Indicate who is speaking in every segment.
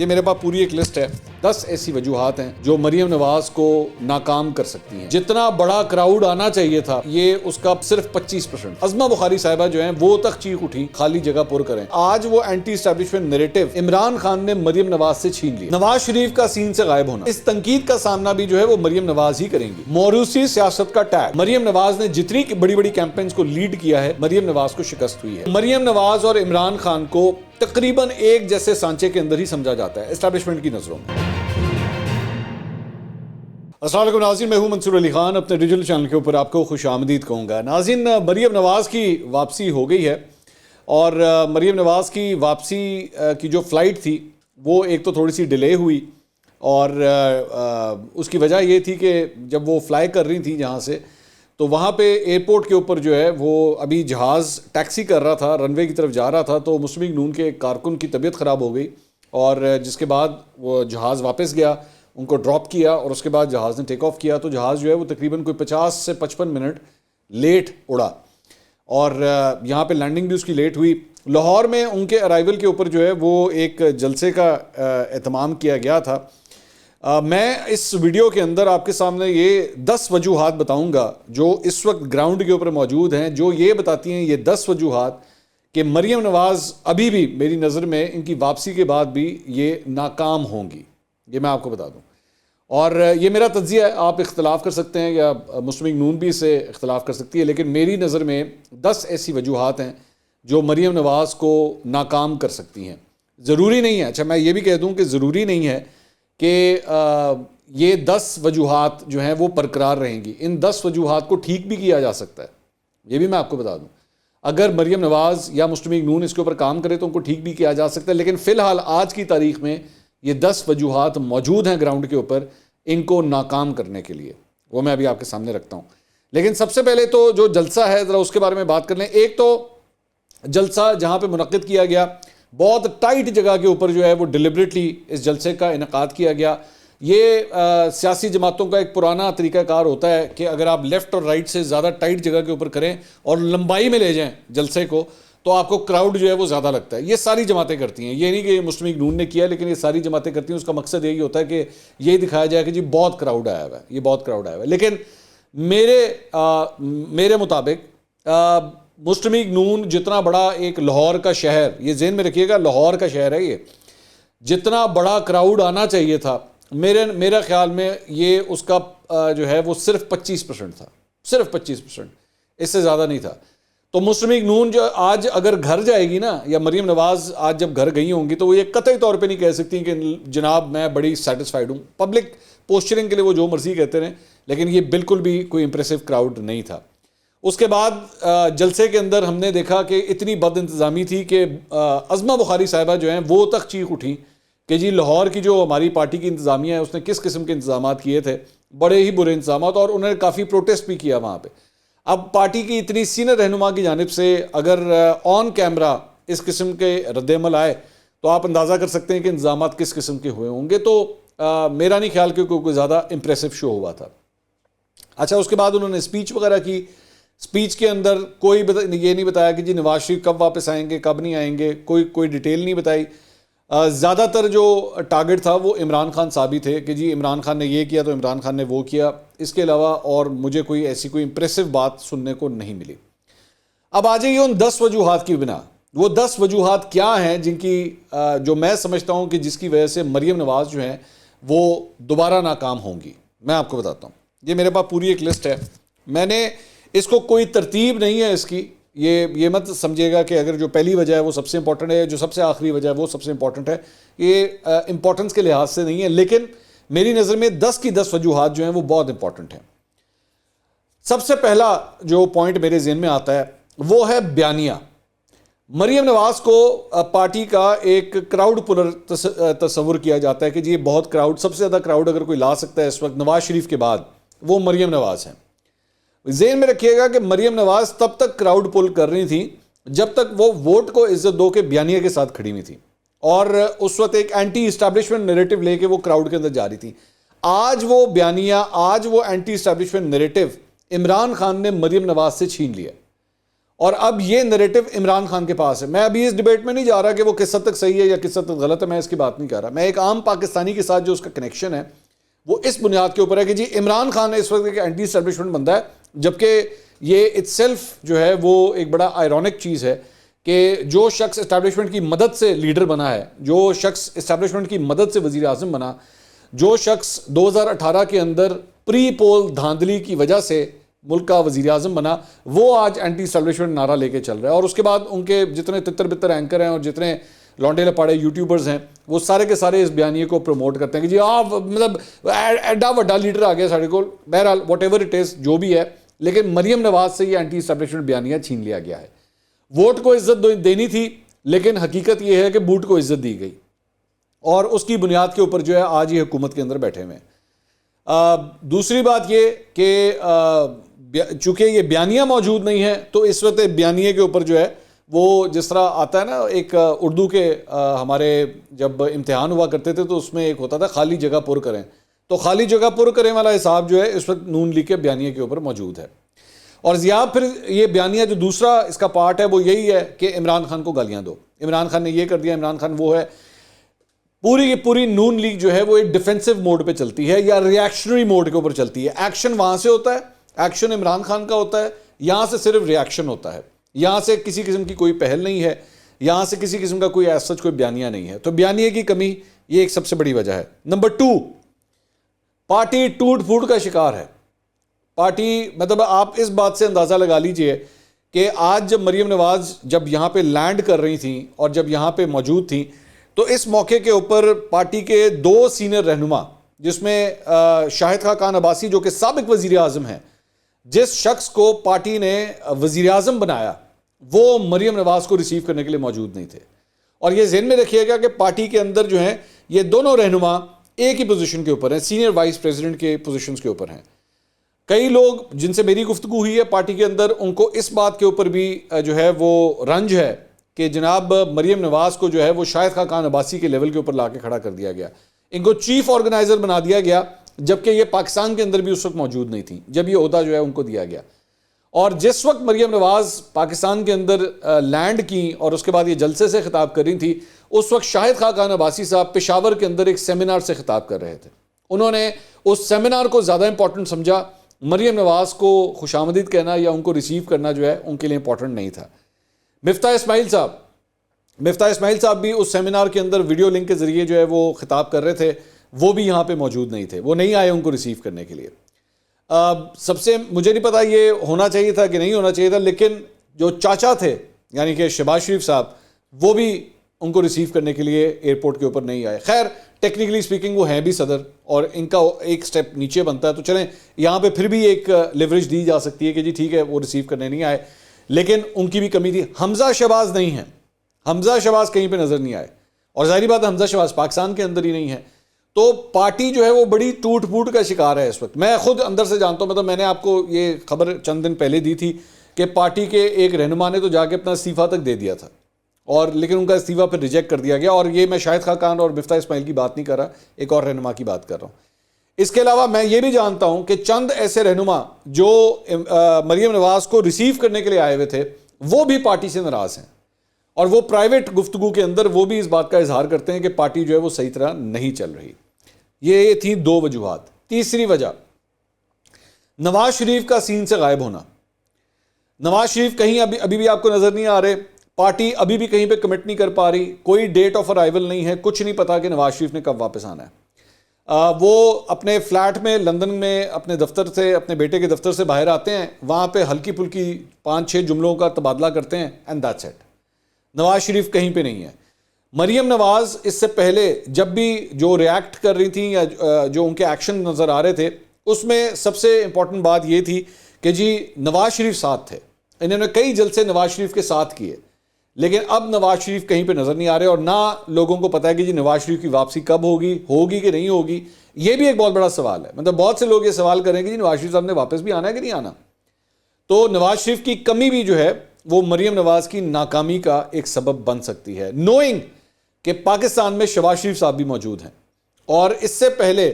Speaker 1: یہ میرے پاس پوری ایک لسٹ ہے، 10 ایسی وجوہات ہیں جو مریم نواز کو ناکام کر سکتی ہیں۔ جتنا بڑا کراؤڈ آنا چاہیے تھا یہ اس کا صرف 25%۔ عظمہ بخاری صاحبہ جو ہیں وہ تک چیخ اٹھی خالی جگہ پر کریں۔ آج وہ anti establishment narrative Imran Khan نے مریم نواز سے چھین لیا۔ نواز شریف کا سین سے غائب ہونا، اس تنقید کا سامنا بھی جو ہے وہ مریم نواز ہی کریں گی۔ موروثی سیاست کا ٹیگ، مریم نواز نے جتنی بڑی بڑی کیمپینز کو لیڈ کیا ہے مریم نواز کو شکست ہوئی ہے۔ مریم نواز اور عمران خان کو تقریباً ایک جیسے سانچے کے اندر ہی سمجھا جاتا ہے اسٹیبلشمنٹ کی نظروں میں۔ السلام علیکم ناظرین، میں ہوں منصور علی خان، اپنے ڈیجیٹل چینل کے اوپر آپ کو خوش آمدید کہوں گا۔ ناظرین، مریم نواز کی واپسی ہو گئی ہے اور مریم نواز کی واپسی کی جو فلائٹ تھی وہ ایک تو تھوڑی سی ڈیلے ہوئی، اور اس کی وجہ یہ تھی کہ جب وہ فلائی کر رہی تھی جہاں سے، تو وہاں پہ ایئرپورٹ کے اوپر جو ہے وہ ابھی جہاز ٹیکسی کر رہا تھا، رن وے کی طرف جا رہا تھا، تو مسلم لیگ نون کے ایک کارکن کی طبیعت خراب ہو گئی، اور جس کے بعد وہ جہاز واپس گیا، ان کو ڈراپ کیا، اور اس کے بعد جہاز نے ٹیک آف کیا، تو جہاز جو ہے وہ تقریباً کوئی 50 سے 55 منٹ لیٹ اڑا، اور یہاں پہ لینڈنگ بھی اس کی لیٹ ہوئی۔ لاہور میں ان کے ارائیول کے اوپر جو ہے وہ ایک جلسے کا اہتمام کیا گیا تھا۔ میں اس ویڈیو کے اندر آپ کے سامنے یہ 10 وجوہات بتاؤں گا جو اس وقت گراؤنڈ کے اوپر موجود ہیں، جو یہ بتاتی ہیں، یہ 10 وجوہات کہ مریم نواز ابھی بھی میری نظر میں ان کی واپسی کے بعد بھی یہ ناکام ہوں گی، یہ میں آپ کو بتا دوں۔ اور یہ میرا تجزیہ ہے، آپ اختلاف کر سکتے ہیں یا مسلم لیگ نون بھی اسے اختلاف کر سکتی ہے، لیکن میری نظر میں 10 ایسی وجوہات ہیں جو مریم نواز کو ناکام کر سکتی ہیں۔ ضروری نہیں ہے، اچھا میں یہ بھی کہہ دوں کہ ضروری نہیں ہے کہ یہ 10 وجوہات جو ہیں وہ برقرار رہیں گی۔ ان 10 وجوہات کو ٹھیک بھی کیا جا سکتا ہے، یہ بھی میں آپ کو بتا دوں۔ اگر مریم نواز یا مسلم لیگ نون اس کے اوپر کام کرے تو ان کو ٹھیک بھی کیا جا سکتا ہے، لیکن فی الحال آج کی تاریخ میں یہ 10 وجوہات موجود ہیں گراؤنڈ کے اوپر ان کو ناکام کرنے کے لیے، وہ میں ابھی آپ کے سامنے رکھتا ہوں۔ لیکن سب سے پہلے تو جو جلسہ ہے ذرا اس کے بارے میں بات کر لیں۔ ایک تو جلسہ جہاں پہ منعقد کیا گیا، بہت ٹائٹ جگہ کے اوپر جو ہے وہ ڈیلیبریٹلی اس جلسے کا انعقاد کیا گیا۔ یہ سیاسی جماعتوں کا ایک پرانا طریقہ کار ہوتا ہے کہ اگر آپ لیفٹ اور رائٹ سے زیادہ ٹائٹ جگہ کے اوپر کریں اور لمبائی میں لے جائیں جلسے کو، تو آپ کو کراؤڈ جو ہے وہ زیادہ لگتا ہے۔ یہ ساری جماعتیں کرتی ہیں، یہ نہیں کہ مسلم لیگ نون نے کیا، لیکن یہ ساری جماعتیں کرتی ہیں۔ اس کا مقصد یہی ہوتا ہے کہ یہ دکھایا جائے کہ جی بہت کراؤڈ آیا ہوا ہے، یہ بہت کراؤڈ آیا ہوا ہے۔ لیکن میرے مطابق مسلم لیگ نون جتنا بڑا ایک لاہور کا شہر، یہ ذہن میں رکھیے گا، لاہور کا شہر ہے، یہ جتنا بڑا کراؤڈ آنا چاہیے تھا میرا خیال میں یہ اس کا جو ہے وہ صرف 25% تھا، صرف 25%، اس سے زیادہ نہیں تھا۔ تو مسلم لیگ نون جو آج اگر گھر جائے گی نا، یا مریم نواز آج جب گھر گئی ہوں گی، تو وہ یہ قطعی طور پہ نہیں کہہ سکتی کہ جناب میں بڑی سیٹسفائیڈ ہوں۔ پبلک پوسچرنگ کے لیے وہ جو مرضی کہتے رہیں، لیکن یہ بالکل بھی کوئی امپریسو کراؤڈ نہیں تھا۔ اس کے بعد جلسے کے اندر ہم نے دیکھا کہ اتنی بد انتظامی تھی کہ عظمہ بخاری صاحبہ جو ہیں وہ تک چیخ اٹھی کہ جی لاہور کی جو ہماری پارٹی کی انتظامیہ ہے اس نے کس قسم کے انتظامات کیے تھے، بڑے ہی برے انتظامات، اور انہوں نے کافی پروٹیسٹ بھی کیا وہاں پہ۔ اب پارٹی کی اتنی سینئر رہنما کی جانب سے اگر آن کیمرہ اس قسم کے رد عمل آئے تو آپ اندازہ کر سکتے ہیں کہ انتظامات کس قسم کے ہوئے ہوں گے۔ تو میرا نہیں خیال کہ کوئی زیادہ امپریسو شو ہوا تھا۔ اچھا، اس کے بعد انہوں نے اسپیچ وغیرہ کی۔ اسپیچ کے اندر کوئی یہ نہیں بتایا کہ جی نواز شریف کب واپس آئیں گے، کب نہیں آئیں گے، کوئی ڈیٹیل نہیں بتائی۔ زیادہ تر جو ٹارگٹ تھا وہ عمران خان صاحب ہی تھے کہ جی عمران خان نے یہ کیا تو عمران خان نے وہ کیا۔ اس کے علاوہ اور مجھے کوئی ایسی کوئی امپریسو بات سننے کو نہیں ملی۔ اب آ جائیے ان 10 وجوہات کی بنا۔ وہ 10 وجوہات کیا ہیں جن کی جو میں سمجھتا ہوں کہ جس کی وجہ سے مریم نواز جو ہیں وہ دوبارہ ناکام ہوں گی، میں آپ کو بتاتا ہوں۔ یہ میرے پاس پوری ایک لسٹ ہے، میں نے اس کو کوئی ترتیب نہیں ہے اس کی، یہ مت سمجھے گا کہ اگر جو پہلی وجہ ہے وہ سب سے امپورٹنٹ ہے، جو سب سے آخری وجہ ہے وہ سب سے امپورٹنٹ ہے، یہ امپورٹنس کے لحاظ سے نہیں ہے، لیکن میری نظر میں 10 کی 10 وجوہات جو ہیں وہ بہت امپورٹنٹ ہیں۔ سب سے پہلا جو پوائنٹ میرے ذہن میں آتا ہے وہ ہے بیانیہ۔ مریم نواز کو پارٹی کا ایک کراؤڈ پلر تصور کیا جاتا ہے کہ جی یہ بہت کراؤڈ، سب سے زیادہ کراؤڈ اگر کوئی لا سکتا ہے اس وقت نواز شریف کے بعد وہ مریم نواز ہیں۔ ذہن میں رکھیے گا کہ مریم نواز تب تک کراؤڈ پل کر رہی تھی جب تک وہ ووٹ کو عزت دو کے بیانیہ کے ساتھ کھڑی ہوئی تھی، اور اس وقت ایک اینٹی اسٹیبلشمنٹ نیریٹو لے کے وہ کراؤڈ کے اندر جا رہی تھی۔ آج وہ بیانیہ، آج وہ anti establishment narrative Imran Khan نے مریم نواز سے چھین لیا، اور اب یہ نریٹو عمران خان کے پاس ہے. میں ابھی اس ڈیبیٹ میں نہیں جا رہا کہ وہ کس حد تک صحیح ہے یا کس حد تک غلط ہے, میں اس کی بات نہیں کر رہا. میں ایک عام پاکستانی کے ساتھ جو اس کا کنیکشن ہے وہ اس بنیاد کے اوپر ہے کہ جی عمران خان اس وقت ایک اینٹی اسٹیبلشمنٹ بندہ ہے, جبکہ یہ اٹ سیلف جو ہے وہ ایک بڑا آئرونک چیز ہے کہ جو شخص اسٹیبلشمنٹ کی مدد سے لیڈر بنا ہے, جو شخص اسٹیبلشمنٹ کی مدد سے وزیر اعظم بنا, جو شخص 2018 کے اندر پری پول دھاندلی کی وجہ سے ملک کا وزیر اعظم بنا, وہ آج اینٹی اسٹیبلشمنٹ نعرہ لے کے چل رہا ہے. اور اس کے بعد ان کے جتنے تتر بتر اینکر ہیں اور جتنے لونڈے لپاڑے یوٹیوبرز ہیں وہ سارے کے سارے اس بیانیے کو پروموٹ کرتے ہیں کہ جی آپ مطلب ایڈا وڈا لیڈر آ گیا ساڑھے کو. بہرحال واٹ ایور اٹ از جو بھی ہے, لیکن مریم نواز سے یہ اینٹی اسٹیبلشمنٹ بیانیہ چھین لیا گیا ہے. ووٹ کو عزت دینی تھی لیکن حقیقت یہ ہے کہ بوٹ کو عزت دی گئی, اور اس کی بنیاد کے اوپر جو ہے آج یہ حکومت کے اندر بیٹھے ہوئے ہیں. دوسری بات یہ کہ چونکہ یہ بیانیہ موجود نہیں ہے تو اس وقت بیانیے کے اوپر جو ہے وہ جس طرح آتا ہے نا, ایک اردو کے ہمارے جب امتحان ہوا کرتے تھے تو اس میں ایک ہوتا تھا خالی جگہ پر کریں, تو خالی جگہ پر کریں والا حساب جو ہے اس وقت نون لیگ کے بیانیے کے اوپر موجود ہے. اور ضیاء پھر یہ بیانیہ جو دوسرا اس کا پارٹ ہے وہ یہی ہے کہ عمران خان کو گالیاں دو, عمران خان نے یہ کر دیا, عمران خان وہ ہے. پوری کی پوری نون لیگ جو ہے وہ ایک ڈیفینسو موڈ پہ چلتی ہے یا ریئیکشنری موڈ کے اوپر چلتی ہے. ایکشن وہاں سے ہوتا ہے, ایکشن عمران خان کا ہوتا ہے, یہاں سے صرف ریئیکشن ہوتا ہے, یہاں سے کسی قسم کی کوئی پہل نہیں ہے, یہاں سے کسی قسم کا کوئی ایز سچ کوئی بیانیہ نہیں ہے. تو بیانیے کی کمی یہ ایک سب سے بڑی وجہ ہے. نمبر 2, پارٹی ٹوٹ پھوٹ کا شکار ہے. پارٹی مطلب آپ اس بات سے اندازہ لگا لیجئے کہ آج جب مریم نواز جب یہاں پہ لینڈ کر رہی تھیں اور جب یہاں پہ موجود تھیں تو اس موقع کے اوپر پارٹی کے 2 سینئر رہنما, جس میں شاہد خاقان عباسی جو کہ سابق وزیر اعظم ہیں, جس شخص کو پارٹی نے وزیر اعظم بنایا وہ مریم نواز کو ریسیو کرنے کے لیے موجود نہیں تھے. اور یہ ذہن میں رکھیے گا کہ پارٹی کے اندر جو ہیں یہ دونوں رہنما ایک ہی پوزیشن کے اوپر ہیں, سینئر وائس پریزیڈنٹ کے پوزیشنز کے اوپر ہیں. کئی لوگ جن سے میری گفتگو ہوئی ہے پارٹی کے اندر, ان کو اس بات کے اوپر بھی جو ہے وہ رنج ہے کہ جناب مریم نواز کو جو ہے وہ شاہد خاقان عباسی کے لیول کے اوپر لا کے کھڑا کر دیا گیا, ان کو چیف آرگنائزر بنا دیا گیا, جبکہ یہ پاکستان کے اندر بھی اس وقت موجود نہیں تھی جب یہ عہدہ جو ہے ان کو دیا گیا. اور جس وقت مریم نواز پاکستان کے اندر لینڈ کی اور اس کے بعد یہ جلسے سے خطاب کر رہی تھی, اس وقت شاہد خاقان عباسی صاحب پشاور کے اندر ایک سیمینار سے خطاب کر رہے تھے. انہوں نے اس سیمینار کو زیادہ امپورٹنٹ سمجھا, مریم نواز کو خوش آمدید کہنا یا ان کو ریسیو کرنا جو ہے ان کے لیے امپورٹنٹ نہیں تھا. مفتاح اسماعیل صاحب بھی اس سیمینار کے اندر ویڈیو لنک کے ذریعے جو ہے وہ خطاب کر رہے تھے, وہ بھی یہاں پہ موجود نہیں تھے, وہ نہیں آئے ان کو ریسیو کرنے کے لیے. سب سے مجھے نہیں پتا یہ ہونا چاہیے تھا کہ نہیں ہونا چاہیے تھا, لیکن جو چاچا تھے یعنی کہ شہباز شریف صاحب, وہ بھی ان کو ریسیو کرنے کے لیے ایئرپورٹ کے اوپر نہیں آئے. خیر ٹیکنیکلی سپیکنگ وہ ہیں بھی صدر اور ان کا ایک سٹیپ نیچے بنتا ہے, تو چلیں یہاں پہ پھر بھی ایک لیوریج دی جا سکتی ہے کہ جی ٹھیک ہے وہ ریسیو کرنے نہیں آئے, لیکن ان کی بھی کمی تھی. حمزہ شہباز نہیں ہیں, حمزہ شہباز کہیں پہ نظر نہیں آئے, اور ظاہری بات ہے حمزہ شہباز پاکستان کے اندر ہی نہیں ہے. تو پارٹی جو ہے وہ بڑی ٹوٹ پھوٹ کا شکار ہے اس وقت. میں خود اندر سے جانتا ہوں, مطلب میں نے آپ کو یہ خبر چند دن پہلے دی تھی کہ پارٹی کے ایک رہنما نے تو جا کے اپنا استعفیٰ تک دے دیا تھا, اور لیکن ان کا استعفیٰ پھر ریجیکٹ کر دیا گیا. اور یہ میں شاہد خاقان اور مفتاح اسماعیل کی بات نہیں کر رہا, ایک اور رہنما کی بات کر رہا ہوں. اس کے علاوہ میں یہ بھی جانتا ہوں کہ چند ایسے رہنما جو مریم نواز کو ریسیو کرنے کے لیے آئے ہوئے تھے وہ بھی پارٹی سے ناراض ہیں, اور وہ پرائیویٹ گفتگو کے اندر وہ بھی اس بات کا اظہار کرتے ہیں کہ پارٹی جو ہے وہ صحیح طرح نہیں چل رہی. یہ تھیں 2 وجوہات. تیسری وجہ نواز شریف کا سین سے غائب ہونا. نواز شریف کہیں ابھی بھی آپ کو نظر نہیں آ رہے, پارٹی ابھی بھی کہیں پہ کمٹ نہیں کر پا رہی, کوئی ڈیٹ آف ارائیول نہیں ہے, کچھ نہیں پتا کہ نواز شریف نے کب واپس آنا ہے. وہ اپنے فلیٹ میں لندن میں اپنے دفتر سے, اپنے بیٹے کے دفتر سے باہر آتے ہیں, وہاں پہ ہلکی پھلکی 5-6 جملوں کا تبادلہ کرتے ہیں, and that's it. Nawaz Sharif کہیں پہ نہیں ہے. مریم نواز اس سے پہلے جب بھی جو ریاکٹ کر رہی تھیں یا جو ان کے ایکشن نظر آ رہے تھے, اس میں سب سے امپورٹنٹ بات یہ تھی کہ جی نواز شریف ساتھ تھے, انہوں نے کئی جلسے نواز شریف کے ساتھ کیے, لیکن اب نواز شریف کہیں پہ نظر نہیں آ رہے, اور نہ لوگوں کو پتہ ہے کہ جی نواز شریف کی واپسی کب ہوگی کہ نہیں ہوگی. یہ بھی ایک بہت بڑا سوال ہے. مطلب بہت سے لوگ یہ سوال کریں کہ جی نواز شریف صاحب نے واپس بھی آنا ہے کہ نہیں آنا. تو نواز شریف کی کمی بھی جو ہے وہ مریم نواز کی ناکامی کا ایک سبب بن سکتی ہے, نوئنگ کہ پاکستان میں شہباز شریف صاحب بھی موجود ہیں. اور اس سے پہلے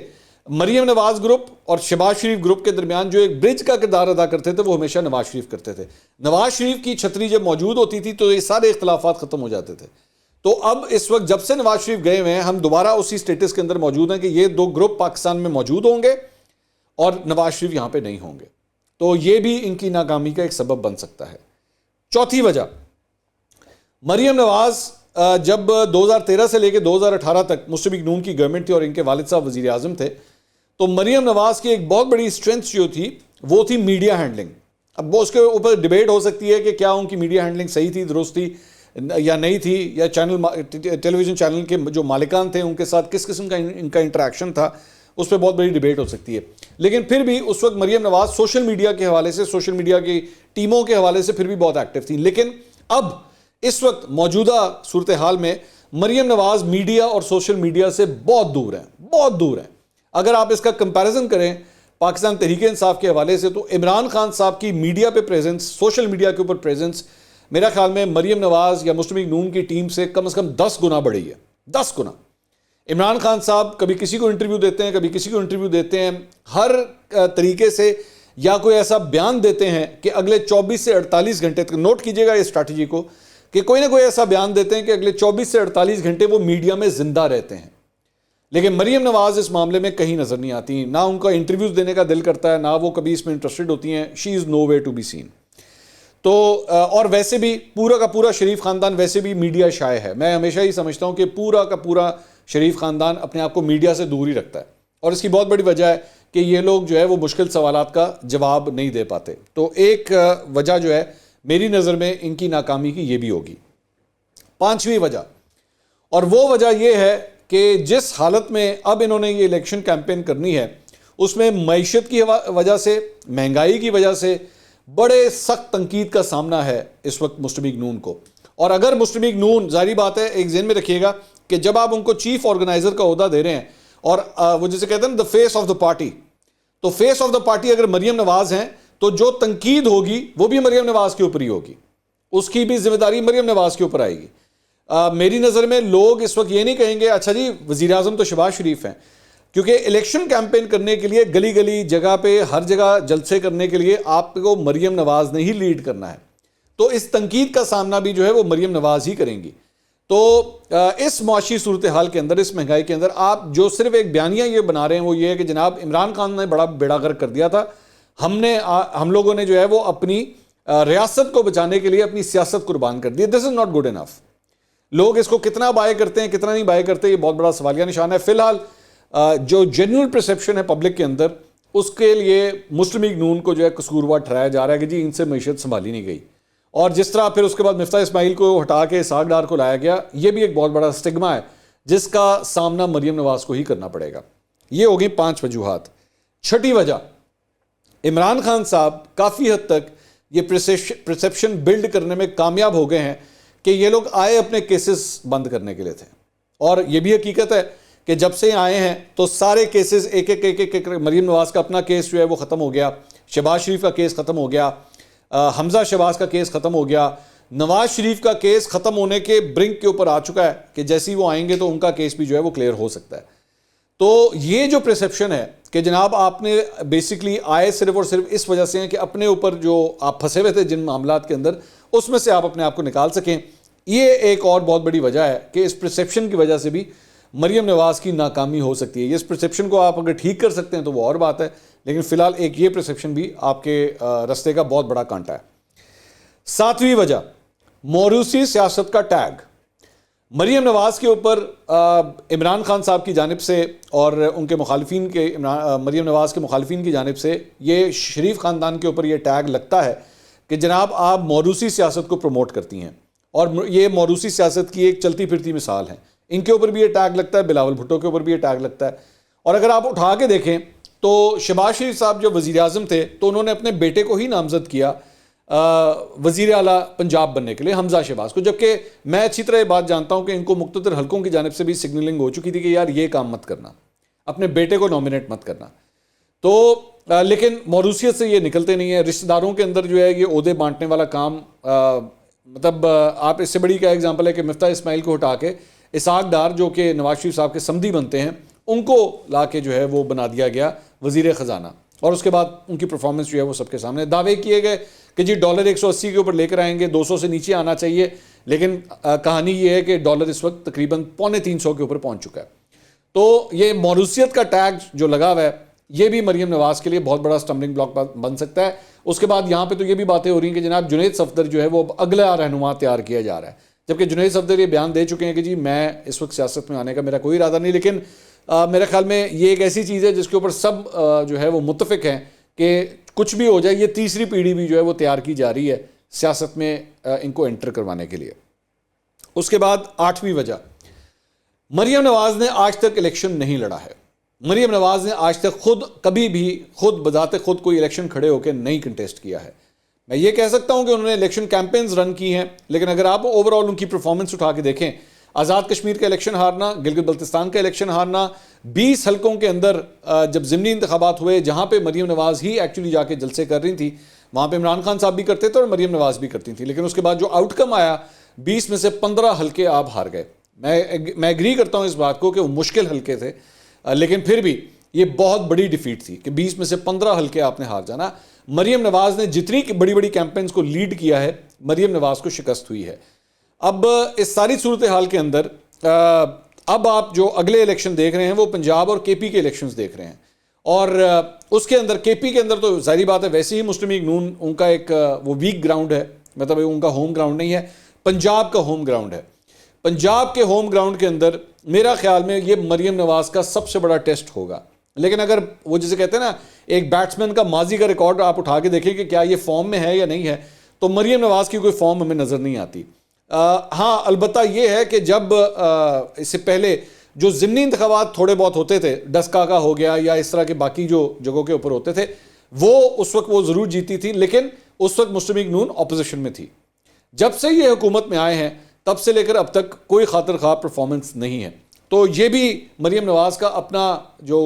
Speaker 1: مریم نواز گروپ اور شہباز شریف گروپ کے درمیان جو ایک برج کا کردار ادا کرتے تھے وہ ہمیشہ نواز شریف کرتے تھے. نواز شریف کی چھتری جب موجود ہوتی تھی تو یہ سارے اختلافات ختم ہو جاتے تھے. تو اب اس وقت جب سے نواز شریف گئے ہوئے ہیں ہم دوبارہ اسی سٹیٹس کے اندر موجود ہیں کہ یہ دو گروپ پاکستان میں موجود ہوں گے اور نواز شریف یہاں پہ نہیں ہوں گے. تو یہ بھی ان کی ناکامی کا ایک سبب بن سکتا ہے. چوتھی وجہ، مریم نواز جب 2013 سے لے کے 2018 تک مسلم لیگ نون کی گورنمنٹ تھی اور ان کے والد صاحب وزیر اعظم تھے، تو مریم نواز کی ایک بہت بڑی اسٹرینتھ جو تھی وہ تھی میڈیا ہینڈلنگ. اب وہ اس کے اوپر ڈیبیٹ ہو سکتی ہے کہ کیا ان کی میڈیا ہینڈلنگ صحیح تھی، درست تھی یا نہیں تھی، یا ٹیلی ویژن چینل کے جو مالکان تھے ان کے ساتھ کس قسم کا ان کا انٹریکشن تھا، اس پہ بہت بڑی ڈیبیٹ ہو سکتی ہے. لیکن پھر بھی اس وقت مریم نواز سوشل میڈیا کے حوالے سے، سوشل میڈیا کی ٹیموں کے حوالے سے پھر بھی بہت ایکٹیو تھی. لیکن اب اس وقت موجودہ صورتحال میں مریم نواز میڈیا اور سوشل میڈیا سے بہت دور ہیں، بہت دور ہیں. اگر آپ اس کا کمپیریزن کریں پاکستان تحریک انصاف کے حوالے سے، تو عمران خان صاحب کی میڈیا پہ پریزنس، سوشل میڈیا کے اوپر پریزنس میرا خیال میں مریم نواز یا مسلم لیگ نون کی ٹیم سے کم 10 گنا بڑھی ہے. 10 گنا. عمران خان صاحب کبھی کسی کو انٹرویو دیتے ہیں، کبھی کسی کو انٹرویو دیتے ہیں، ہر طریقے سے یا کوئی ایسا بیان دیتے ہیں کہ اگلے 24 سے 48 گھنٹے تک، نوٹ کیجئے گا اس اسٹریٹجی کو، کہ کوئی نہ کوئی ایسا بیان دیتے ہیں کہ اگلے 24 سے 48 گھنٹے وہ میڈیا میں زندہ رہتے ہیں. لیکن مریم نواز اس معاملے میں کہیں نظر نہیں آتی، نہ ان کا انٹرویوز دینے کا دل کرتا ہے، نہ وہ کبھی اس میں انٹرسٹڈ ہوتی ہیں. شی از نو وے ٹو بی سین. تو اور ویسے بھی پورا کا پورا شریف خاندان ویسے بھی میڈیا شائع ہے. میں ہمیشہ ہی سمجھتا ہوں کہ پورا کا پورا شریف خاندان اپنے آپ کو میڈیا سے دور ہی رکھتا ہے، اور اس کی بہت بڑی وجہ ہے کہ یہ لوگ جو ہے وہ مشکل سوالات کا جواب نہیں دے پاتے. تو ایک وجہ جو ہے میری نظر میں ان کی ناکامی کی یہ بھی ہوگی. پانچویں وجہ، اور وہ وجہ یہ ہے کہ جس حالت میں اب انہوں نے یہ الیکشن کیمپین کرنی ہے اس میں معیشت کی وجہ سے، مہنگائی کی وجہ سے بڑے سخت تنقید کا سامنا ہے اس وقت مسلم لیگ نون کو. اور اگر مسلم لیگ نون، ظاہری بات ہے، ایک ذہن میں رکھیے گا کہ جب آپ ان کو چیف آرگنائزر کا عہدہ دے رہے ہیں اور وہ جسے کہتے ہیں نا the face of the party, تو فیس آف دا پارٹی اگر مریم نواز ہیں تو جو تنقید ہوگی وہ بھی مریم نواز کے اوپر ہی ہوگی، اس کی بھی ذمہ داری مریم نواز کے اوپر آئے گی. میری نظر میں لوگ اس وقت یہ نہیں کہیں گے اچھا جی وزیر اعظم تو شہباز شریف ہیں، کیونکہ الیکشن کیمپین کرنے کے لیے گلی گلی جگہ پہ ہر جگہ جلسے کرنے کے لیے آپ کو مریم نواز نے ہی لیڈ کرنا ہے. تو اس تنقید کا سامنا بھی جو ہے وہ مریم نواز ہی کریں گی. تو اس معاشی صورتحال کے اندر، اس مہنگائی کے اندر، آپ جو صرف ایک بیانیہ یہ بنا رہے ہیں وہ یہ ہے کہ جناب عمران خان نے بڑا بیڑا غرق کر دیا تھا، ہم لوگوں نے جو ہے وہ اپنی ریاست کو بچانے کے لیے اپنی سیاست قربان کر دی. دس از ناٹ گڈ انف. لوگ اس کو کتنا بائے کرتے ہیں کتنا نہیں بائے کرتے، یہ بہت بڑا سوالیہ نشان ہے. فی الحال جو جینوئن پرسیپشن ہے پبلک کے اندر، اس کے لیے مسلم لیگ نون کو جو ہے قصوروار ٹھہرایا جا رہا ہے کہ جی ان سے معیشت سنبھالی نہیں گئی. اور جس طرح پھر اس کے بعد مفتاح اسماعیل کو ہٹا کے اسحاق ڈار کو لایا گیا، یہ بھی ایک بہت بڑا سٹگما ہے جس کا سامنا مریم نواز کو ہی کرنا پڑے گا. یہ ہوگی 5 وجوہات. چھٹی وجہ، عمران خان صاحب کافی حد تک یہ پرسیپشن بلڈ کرنے میں کامیاب ہو گئے ہیں کہ یہ لوگ آئے اپنے کیسز بند کرنے کے لیے تھے. اور یہ بھی حقیقت ہے کہ جب سے آئے ہیں تو سارے کیسز ایک ایک مریم نواز کا اپنا کیس جو ہے وہ ختم ہو گیا، شہباز شریف کا کیس ختم ہو گیا، حمزہ شہباز کا کیس ختم ہو گیا، نواز شریف کا کیس ختم ہونے کے برنک کے اوپر آ چکا ہے کہ جیسے ہی وہ آئیں گے تو ان کا کیس بھی جو ہے وہ کلیئر ہو سکتا ہے. تو یہ جو پرسیپشن ہے کہ جناب آپ نے بیسیکلی آئے صرف اور صرف اس وجہ سے ہیں کہ اپنے اوپر جو آپ پھنسے ہوئے تھے جن معاملات کے اندر، اس میں سے آپ اپنے آپ کو نکال سکیں، یہ ایک اور بہت بڑی وجہ ہے کہ اس پرسیپشن کی وجہ سے بھی مریم نواز کی ناکامی ہو سکتی ہے. اس پرسیپشن کو آپ اگر ٹھیک کر سکتے ہیں تو وہ اور بات ہے، لیکن فی الحال ایک یہ پرسیپشن بھی آپ کے رستے کا بہت بڑا کانٹا ہے. 7ویں وجہ، موروثی سیاست کا ٹیگ. مریم نواز کے اوپر عمران خان صاحب کی جانب سے اور ان کے مخالفین کے مریم نواز کے مخالفین کی جانب سے یہ شریف خاندان کے اوپر یہ ٹیگ لگتا ہے کہ جناب آپ موروثی سیاست کو پروموٹ کرتی ہیں، اور یہ موروثی سیاست کی ایک چلتی پھرتی مثال ہے. ان کے اوپر بھی یہ ٹیگ لگتا ہے، بلاول بھٹو کے اوپر بھی یہ ٹیگ لگتا ہے. اور اگر آپ اٹھا کے دیکھیں تو شہباز شریف صاحب جو وزیر اعظم تھے تو انہوں نے اپنے بیٹے کو ہی نامزد کیا وزیر اعلیٰ پنجاب بننے کے لیے، حمزہ شہباز کو، جبکہ میں اچھی طرح یہ بات جانتا ہوں کہ ان کو مقتدر حلقوں کی جانب سے بھی سگنلنگ ہو چکی تھی کہ یار یہ کام مت کرنا، اپنے بیٹے کو نامینیٹ مت کرنا. تو لیکن موروثیت سے یہ نکلتے نہیں ہیں. رشتہ داروں کے اندر جو ہے یہ عہدے بانٹنے والا کام، مطلب آپ اس سے بڑی کیا ایگزامپل ہے کہ مفتاح اسماعیل کو ہٹا کے اسحاق ڈار جو کہ نواز شریف صاحب کے سمدھی بنتے ہیں ان کو لا کے جو ہے وہ بنا دیا گیا وزیر خزانہ، اور اس کے بعد ان کی پرفارمنس جو ہے وہ سب کے سامنے، دعوے کیے گئے کہ جی ڈالر 180 کے اوپر لے کر آئیں گے، 200 سے نیچے آنا چاہیے، لیکن کہانی یہ ہے کہ ڈالر اس وقت تقریباً 350 کے اوپر پہنچ چکا ہے۔ تو یہ موروثیت کا ٹیگ جو لگا ہوا ہے یہ بھی مریم نواز کے لیے بہت بڑا اسٹمبلنگ بلاک بن سکتا ہے۔ اس کے بعد یہاں پہ تو یہ بھی باتیں ہو رہی ہیں کہ جناب جنید صفدر جو ہے وہ اگلا رہنما تیار کیا جا رہا ہے، جبکہ جنید صفدر یہ بیان دے چکے ہیں کہ جی میں اس وقت سیاست میں آنے کا میرا کوئی ارادہ نہیں، لیکن میرے خیال میں یہ ایک ایسی چیز ہے جس کے اوپر سب جو ہے وہ متفق ہیں کہ کچھ بھی ہو جائے یہ تیسری پیڑھی بھی جو ہے وہ تیار کی جا رہی ہے سیاست میں ان کو انٹر کروانے کے لیے۔ اس کے بعد 8ویں وجہ، مریم نواز نے آج تک الیکشن نہیں لڑا ہے۔ مریم نواز نے آج تک کبھی بھی خود بذات خود کوئی الیکشن کھڑے ہو کے نہیں کنٹیسٹ کیا ہے۔ میں یہ کہہ سکتا ہوں کہ انہوں نے الیکشن کیمپینز رن کی ہیں، لیکن اگر آپ اوورآل ان کی پرفارمنس اٹھا کے دیکھیں، آزاد کشمیر کا الیکشن ہارنا، گلگت بلتستان کا الیکشن ہارنا، 20 حلقوں کے اندر جب ضمنی انتخابات ہوئے جہاں پہ مریم نواز ہی ایکچولی جا کے جلسے کر رہی تھی، وہاں پہ عمران خان صاحب بھی کرتے تھے اور مریم نواز بھی کرتی تھی، لیکن اس کے بعد جو آؤٹ کم آیا 20 میں سے 15 حلقے آپ ہار گئے۔ میں ایگری کرتا ہوں اس بات کو کہ وہ مشکل حلقے تھے، لیکن پھر بھی یہ بہت بڑی ڈیفیٹ تھی کہ 20 میں سے 15 حلقے آپ نے ہار جانا۔ مریم نواز نے جتنی بڑی بڑی کیمپینز کو لیڈ کیا ہے، مریم نواز کو شکست ہوئی ہے۔ اب اس ساری صورتحال کے اندر اب آپ جو اگلے الیکشن دیکھ رہے ہیں وہ پنجاب اور کے پی کے الیکشنز دیکھ رہے ہیں، اور اس کے اندر کے پی کے اندر تو ظاہری بات ہے ویسے ہی مسلم لیگ نون ان کا ایک وہ ویک گراؤنڈ ہے، مطلب ان کا ہوم گراؤنڈ نہیں ہے، پنجاب کا ہوم گراؤنڈ ہے۔ پنجاب کے ہوم گراؤنڈ کے اندر میرا خیال میں یہ مریم نواز کا سب سے بڑا ٹیسٹ ہوگا، لیکن اگر وہ جسے کہتے ہیں نا ایک بیٹسمین کا ماضی کا ریکارڈ آپ اٹھا کے دیکھیں کہ کیا یہ فارم میں ہے یا نہیں ہے، تو مریم نواز کی کوئی فارم ہمیں نظر نہیں آتی۔ ہاں البتہ یہ ہے کہ جب اس سے پہلے جو ضمنی انتخابات تھوڑے بہت ہوتے تھے، ڈسکا کا ہو گیا یا اس طرح کے باقی جو جگہوں کے اوپر ہوتے تھے، وہ اس وقت وہ ضرور جیتی تھی، لیکن اس وقت مسلم لیگ نون اپوزیشن میں تھی۔ جب سے یہ حکومت میں آئے ہیں تب سے لے کر اب تک کوئی خاطر خواہ پرفارمنس نہیں ہے، تو یہ بھی مریم نواز کا اپنا جو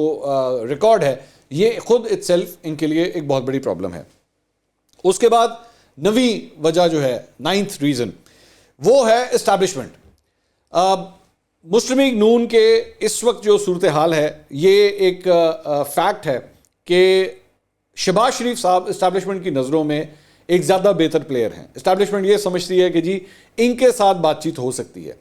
Speaker 1: ریکارڈ ہے یہ خود اٹ سیلف ان کے لیے ایک بہت بڑی پرابلم ہے۔ اس کے بعد 9ویں وجہ جو ہے، 9th ریزن، وہ ہے اسٹیبلشمنٹ۔ مسلم لیگ نون کے اس وقت جو صورتحال ہے یہ ایک فیکٹ ہے کہ شہباز شریف صاحب اسٹیبلشمنٹ کی نظروں میں ایک زیادہ بہتر پلیئر ہیں۔ اسٹیبلشمنٹ یہ سمجھتی ہے کہ جی ان کے ساتھ بات چیت ہو سکتی ہے،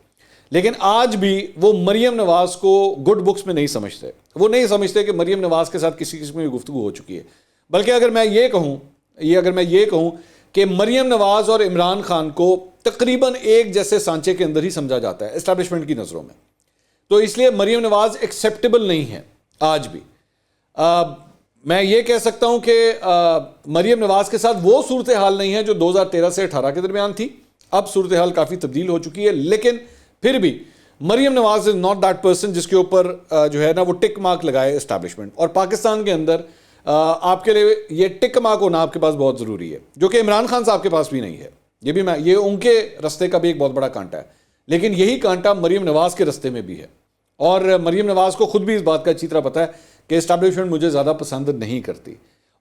Speaker 1: لیکن آج بھی وہ مریم نواز کو گڈ بکس میں نہیں سمجھتے۔ وہ نہیں سمجھتے کہ مریم نواز کے ساتھ کسی قسم کی گفتگو ہو چکی ہے، بلکہ اگر میں یہ کہوں کہ مریم نواز اور عمران خان کو تقریباً ایک جیسے سانچے کے اندر ہی سمجھا جاتا ہے اسٹیبلشمنٹ کی نظروں میں، تو اس لیے مریم نواز ایکسیپٹیبل نہیں ہے آج بھی۔ میں یہ کہہ سکتا ہوں کہ مریم نواز کے ساتھ وہ صورتحال نہیں ہے جو 2013 سے 18 کے درمیان تھی، اب صورتحال کافی تبدیل ہو چکی ہے، لیکن پھر بھی Maryam Nawaz is not that person جس کے اوپر جو ہے نا وہ ٹک مارک لگائے اسٹیبلشمنٹ، اور پاکستان کے اندر آپ کے لیے یہ ٹک مارک ہونا آپ کے پاس بہت ضروری ہے، جو کہ عمران خان صاحب کے پاس بھی نہیں ہے۔ یہ ان کے رستے کا بھی ایک بہت بڑا کانٹا ہے، لیکن یہی کانٹا مریم نواز کے رستے میں بھی ہے، اور مریم نواز کو خود بھی اس بات کا اچھی طرح پتہ ہے کہ اسٹیبلشمنٹ مجھے زیادہ پسند نہیں کرتی،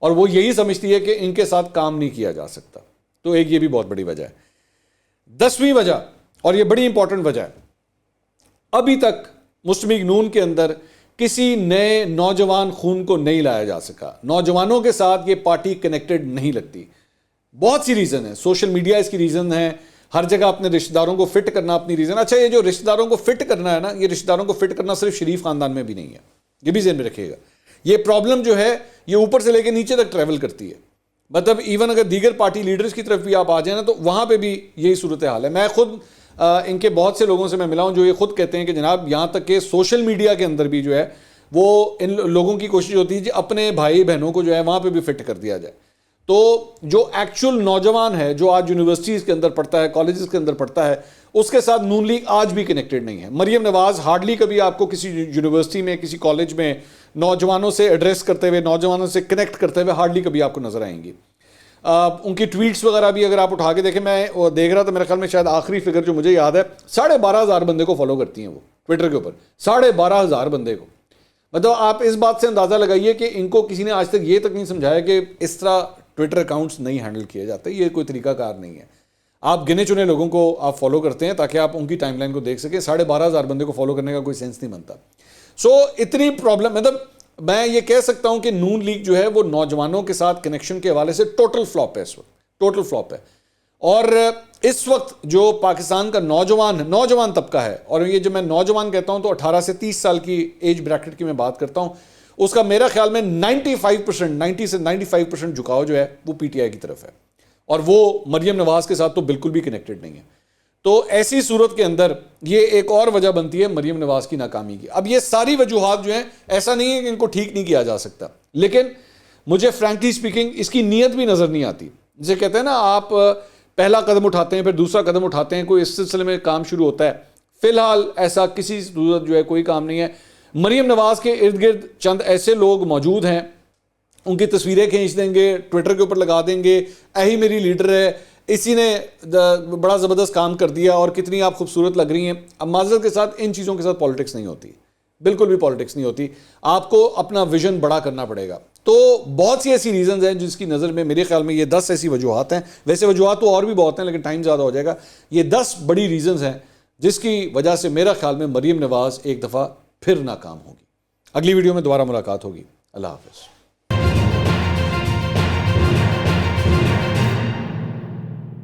Speaker 1: اور وہ یہی سمجھتی ہے کہ ان کے ساتھ کام نہیں کیا جا سکتا، تو ایک یہ بھی بہت بڑی وجہ ہے۔ 10ویں وجہ، اور یہ بڑی امپورٹنٹ وجہ ہے، ابھی تک مسلم لیگ نون کے اندر کسی نئے نوجوان خون کو نہیں لایا جا سکا، نوجوانوں کے ساتھ یہ پارٹی کنیکٹڈ نہیں لگتی۔ بہت سی ریزن ہیں، سوشل میڈیا اس کی ریزن ہے، ہر جگہ اپنے رشتہ داروں کو فٹ کرنا اپنی ریزن۔ اچھا یہ جو رشتہ داروں کو فٹ کرنا ہے نا، یہ رشتہ داروں کو فٹ کرنا صرف شریف خاندان میں بھی نہیں ہے، یہ بھی ذہن میں رکھیے گا۔ یہ پرابلم جو ہے یہ اوپر سے لے کے نیچے تک ٹریول کرتی ہے، مطلب ایون اگر دیگر پارٹی لیڈرز کی طرف بھی آپ آ جائیں نا تو وہاں پہ بھی یہی صورتحال ہے۔ میں خود ان کے بہت سے لوگوں سے میں ملا ہوں جو یہ خود کہتے ہیں کہ جناب یہاں تک کہ سوشل میڈیا کے اندر بھی جو ہے وہ ان لوگوں کی کوشش ہوتی ہے کہ اپنے بھائی بہنوں کو جو ہے وہاں پہ بھی فٹ کر دیا جائے۔ تو جو ایکچول نوجوان ہے جو آج یونیورسٹیز کے اندر پڑھتا ہے، کالجز کے اندر پڑھتا ہے، اس کے ساتھ نون لیگ آج بھی کنیکٹڈ نہیں ہے۔ مریم نواز ہارڈلی کبھی آپ کو کسی یونیورسٹی میں، کسی کالج میں نوجوانوں سے ایڈریس کرتے ہوئے، نوجوانوں سے کنیکٹ کرتے ہوئے ہارڈلی کبھی آپ کو نظر آئیں گی۔ ان کی ٹویٹس وغیرہ بھی اگر آپ اٹھا کے دیکھیں، میں دیکھ رہا تھا میرے خیال میں شاید آخری فگر جو مجھے یاد ہے 12,500 بندے کو فالو کرتی ہیں وہ ٹویٹر کے اوپر، 12,500 بندے کو۔ مطلب آپ اس بات سے اندازہ لگائیے کہ ان کو کسی نے آج تک یہ تک نہیں سمجھایا کہ اس طرح ٹویٹر اکاؤنٹس نہیں ہینڈل کیے جاتے، یہ کوئی طریقہ کار نہیں ہے۔ آپ گنے چنے لوگوں کو آپ فالو کرتے ہیں تاکہ آپ ان کی ٹائم لائن کو دیکھ سکیں، 12,500 بندے کو فالو کرنے کا کوئی سینس نہیں بنتا۔ سو اتنی پرابلم، مطلب میں یہ کہہ سکتا ہوں کہ نون لیگ جو ہے وہ نوجوانوں کے ساتھ کنیکشن کے حوالے سے ٹوٹل فلاپ ہے، اس وقت ٹوٹل فلاپ ہے. اور اس وقت جو پاکستان کا نوجوان طبقہ ہے، اور یہ جو میں نوجوان کہتا ہوں تو 18 سے 30 سال کی ایج بریکٹ کی میں بات کرتا ہوں، اس کا میرا خیال میں 90 سے 95% جھکاؤ جو ہے وہ پی ٹی آئی کی طرف ہے، اور وہ مریم نواز کے ساتھ تو بالکل بھی کنیکٹڈ نہیں ہے. تو ایسی صورت کے اندر یہ ایک اور وجہ بنتی ہے مریم نواز کی ناکامی کی. اب یہ ساری وجوہات جو ہیں، ایسا نہیں ہے کہ ان کو ٹھیک نہیں کیا جا سکتا، لیکن مجھے فرینکلی سپیکنگ اس کی نیت بھی نظر نہیں آتی. جسے کہتے ہیں نا، آپ پہلا قدم اٹھاتے ہیں، پھر دوسرا قدم اٹھاتے ہیں، کوئی اس سلسلے میں کام شروع ہوتا ہے. فی الحال ایسا کسی صورت جو ہے کوئی کام نہیں ہے. مریم نواز کے ارد گرد چند ایسے لوگ موجود ہیں، ان کی تصویریں کھینچ دیں گے، ٹویٹر کے اوپر لگا دیں گے، یہی میری لیڈر ہے، اسی نے بڑا زبردست کام کر دیا، اور کتنی آپ خوبصورت لگ رہی ہیں. اب معذرت کے ساتھ ان چیزوں کے ساتھ پالیٹکس نہیں ہوتی، بالکل بھی پالیٹکس نہیں ہوتی. آپ کو اپنا ویژن بڑا کرنا پڑے گا. تو بہت سی ایسی ریزنز ہیں جس کی نظر میں میرے خیال میں یہ 10 ایسی وجوہات ہیں. ویسے وجوہات تو اور بھی بہت ہیں، لیکن ٹائم زیادہ ہو جائے گا. یہ 10 بڑی ریزنز ہیں جس کی وجہ سے میرا خیال میں مریم نواز ایک دفعہ پھر ناکام ہوگی. اگلی ویڈیو میں دوبارہ ملاقات ہوگی. اللہ حافظ.